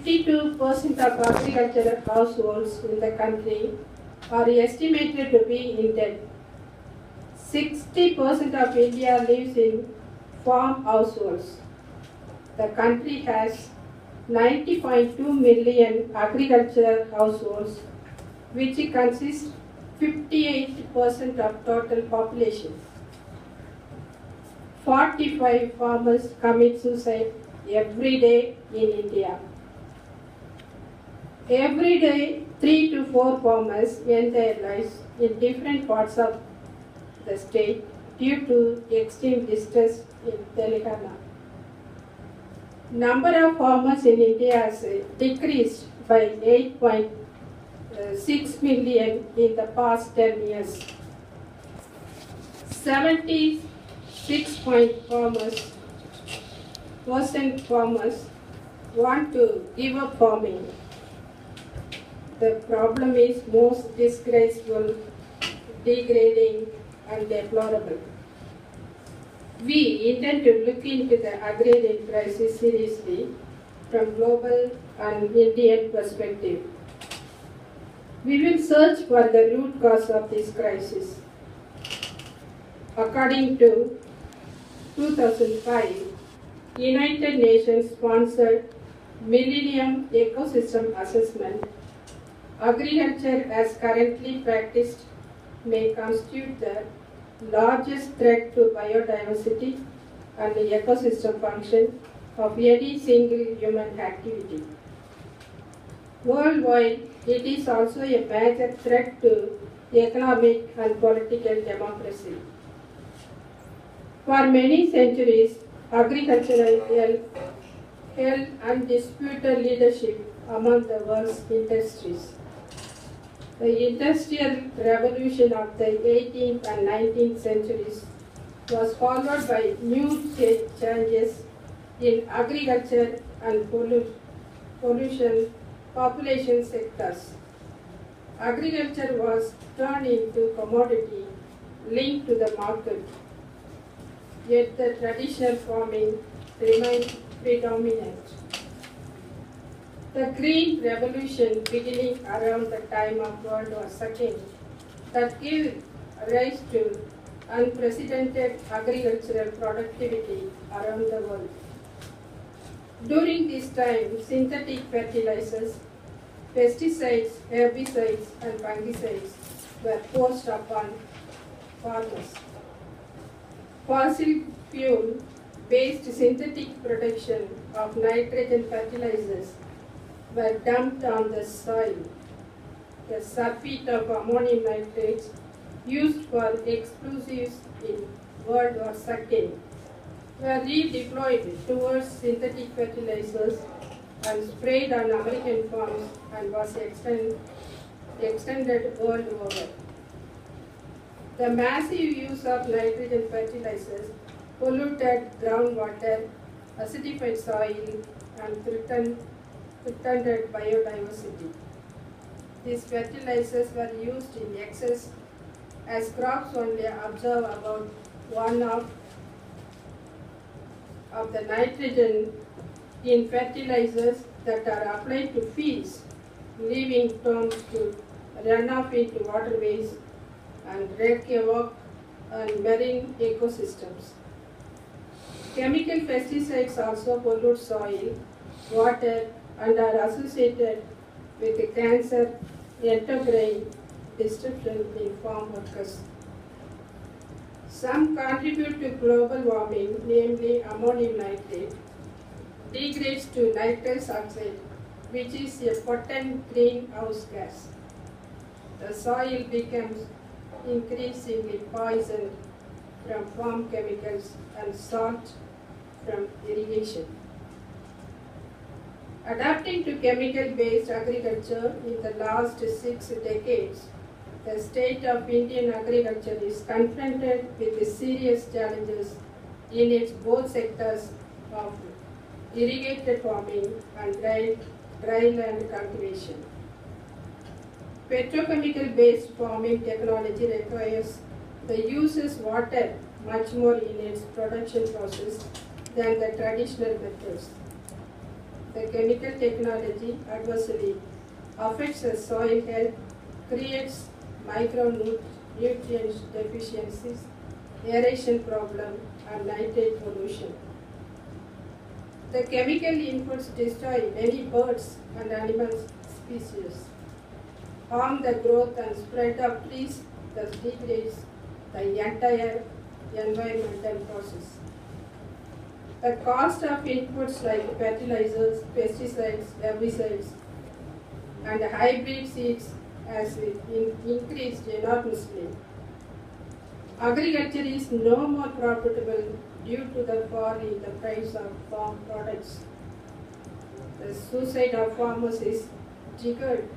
52% of agricultural households in the country are estimated to be in debt. 60% of India lives in farm households. The country has 90.2 million agricultural households, which consists 58% of total population. 45 farmers commit suicide every day in India. Every day, 3 to 4 farmers end their lives in different parts of the state due to extreme distress in Telangana. Number of farmers in India has decreased by 8.6 million in the past 10 years. 76% farmers want to give up farming. The problem is most disgraceful, degrading, and deplorable. We intend to look into the agrarian crisis seriously from global and Indian perspective. We will search for the root cause of this crisis. According to 2005 United Nations sponsored Millennium Ecosystem Assessment, agriculture as currently practiced may constitute the largest threat to biodiversity and the ecosystem function of any single human activity. Worldwide, it is also a major threat to economic and political democracy. For many centuries, agriculture held undisputed leadership among the world's industries. The Industrial Revolution of the 18th and 19th centuries was followed by new changes in agriculture and population sectors. Agriculture was turned into commodity linked to the market, yet the traditional farming remained predominant. The Green Revolution, beginning around the time of World War II, that gave rise to unprecedented agricultural productivity around the world. During this time, synthetic fertilizers, pesticides, herbicides, and fungicides were forced upon farmers. Fossil fuel-based synthetic production of nitrogen fertilizers were dumped on the soil. The sulfate of ammonium nitrates used for explosives in World War II were redeployed towards synthetic fertilizers and sprayed on American farms and was extended world over. The massive use of nitrogen fertilizers polluted groundwater, acidified soil, and threatened biodiversity. These fertilizers were used in excess as crops only absorb about 1/2 of the nitrogen in fertilizers that are applied to fields, leaving tombs to run off into waterways and wreak havoc on marine ecosystems. Chemical pesticides also pollute soil, water, and are associated with cancer, endocrine disruption in farm workers. Some contribute to global warming, namely ammonium nitrate, degrades to nitrous oxide, which is a potent greenhouse gas. The soil becomes increasingly poisoned from farm chemicals and salt from irrigation. Adapting to chemical-based agriculture in the last 6 decades, the state of Indian agriculture is confronted with serious challenges in its both sectors of irrigated farming and dry land cultivation. Petrochemical-based farming technology requires the uses water much more in its production process than the traditional methods. the chemical technology adversely affects the soil health, creates micronutrient deficiencies, aeration problem, and nitrate pollution. The chemical inputs destroy many birds and animal species, harm the growth and spread of trees, thus degrades the entire environmental process. The cost of inputs like fertilizers, pesticides, herbicides, and hybrid seeds has increased enormously. Agriculture is no more profitable due to the fall in the price of farm products. The suicide of farmers is triggered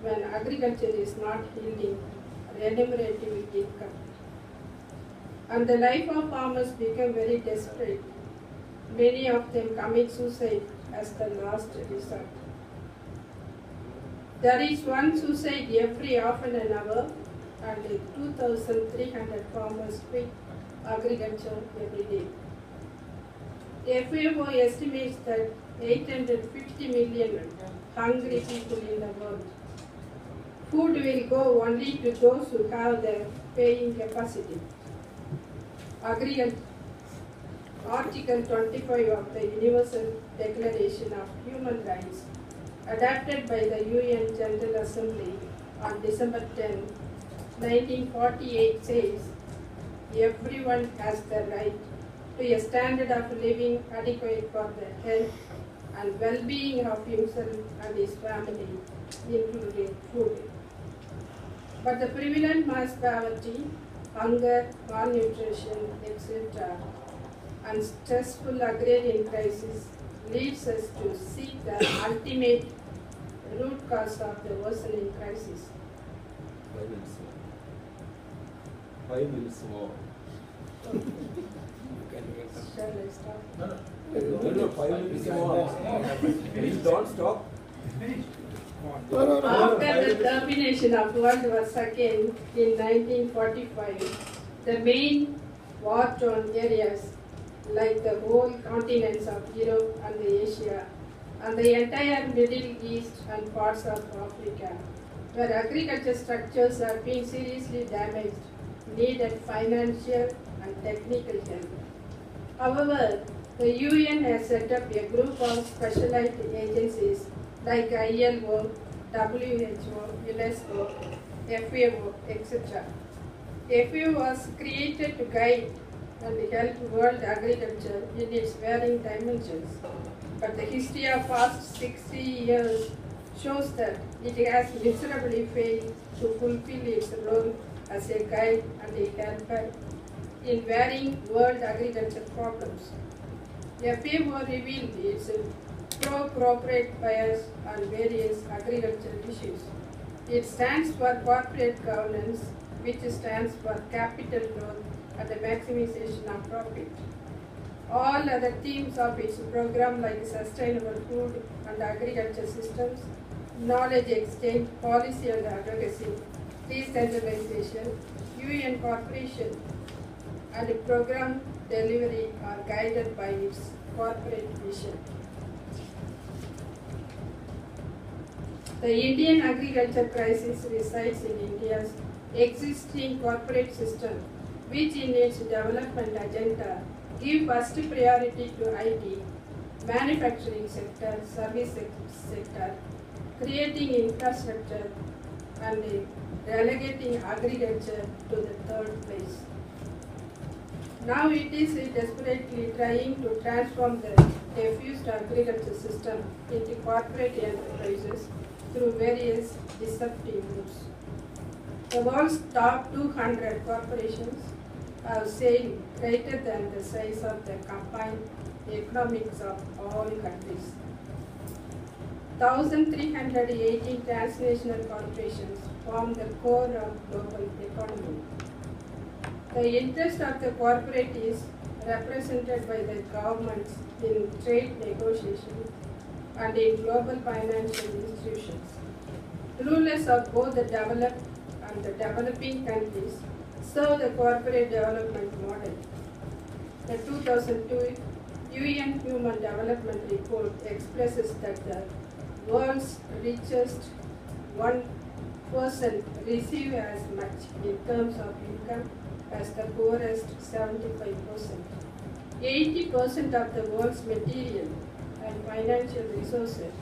when agriculture is not yielding remunerative income. And the life of farmers become very desperate. Many of them commit suicide as the last resort. There is one suicide every half an hour, and 2,300 farmers quit agriculture every day. FAO estimates that 850 million hungry people in the world. Food will go only to those who have the paying capacity. Article 25 of the Universal Declaration of Human Rights, adopted by the UN General Assembly on December 10, 1948, says everyone has the right to a standard of living adequate for the health and well-being of himself and his family, including food. But the prevalent mass poverty, hunger, malnutrition, etc., and stressful agrarian crisis leads us to seek the ultimate root cause of the worsening crisis. 5 minutes more. 5 minutes more. Shall I stop? No, 5 minutes more. Please don't stop. After the termination of World War II in 1945, the main war-torn areas like the whole continents of Europe and Asia and the entire Middle East and parts of Africa, where agriculture structures are being seriously damaged, needed financial and technical help. However, the UN has set up a group of specialized agencies like ILO, WHO, UNESCO, FAO, etc. FAO was created to guide and help world agriculture in its varying dimensions. But the history of past 60 years shows that it has miserably failed to fulfill its role as a guide and a helper in varying world agriculture problems. FAO revealed its pro-corporate bias on various agricultural issues. It stands for corporate governance, which stands for capital growth and the maximization of profit. All other themes of its program like sustainable food and agriculture systems, knowledge exchange, policy and advocacy, decentralization, UN cooperation, and program delivery are guided by its corporate vision. The Indian agriculture crisis resides in India's existing corporate system, which in its development agenda give first priority to IT, manufacturing sector, service sector, creating infrastructure, and relegating agriculture to the third place. Now it is desperately trying to transform the diffused agriculture system into corporate enterprises through various disruptive moves. The world's top 200 corporations have sales greater than the size of the combined economics of all countries. 1,318 transnational corporations form the core of global economy. The interest of the corporate is represented by the governments in trade negotiations and in global financial institutions. Rulers of both the developed and the developing countries serve the corporate development model. The 2002 UN Human Development Report expresses that the world's richest 1% receive as much in terms of income as the poorest 75%. 80% of the world's material and financial resources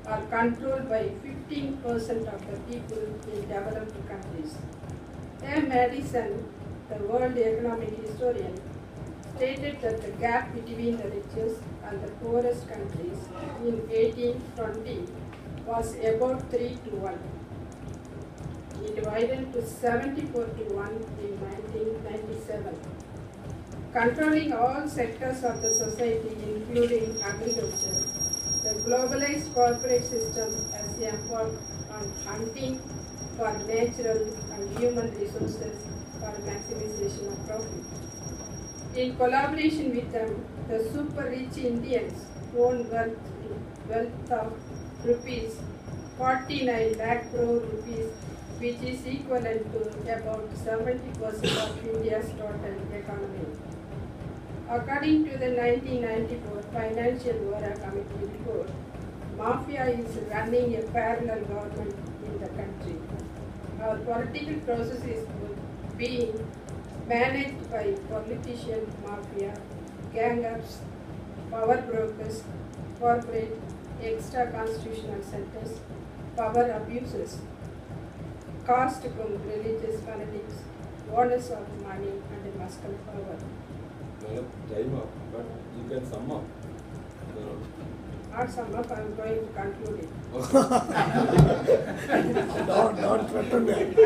are controlled by 15% of the people in developed countries. A. Madison, the world economic historian, stated that the gap between the richest and the poorest countries in 1820 was about 3 to 1. It widened to 74 to 1 in 1997. Controlling all sectors of the society, including agriculture, the globalized corporate system has embarked on hunting for natural and human resources for maximization of profit. In collaboration with them, the super rich Indians own wealth of rupees 49 lakh crore rupees, which is equivalent to about 70% of India's total economy. According to the 1994 Financial War Committee report, Mafia is running a parallel government in the country. Our political process is being managed by politician mafia, gang-ups, power brokers, corporate, extra-constitutional centers, power abusers, caste from religious fanatics, owners of money and muscle power. Madam, time up, but you can sum up. Not sum up, I am going to conclude it. Okay. Don't threaten me.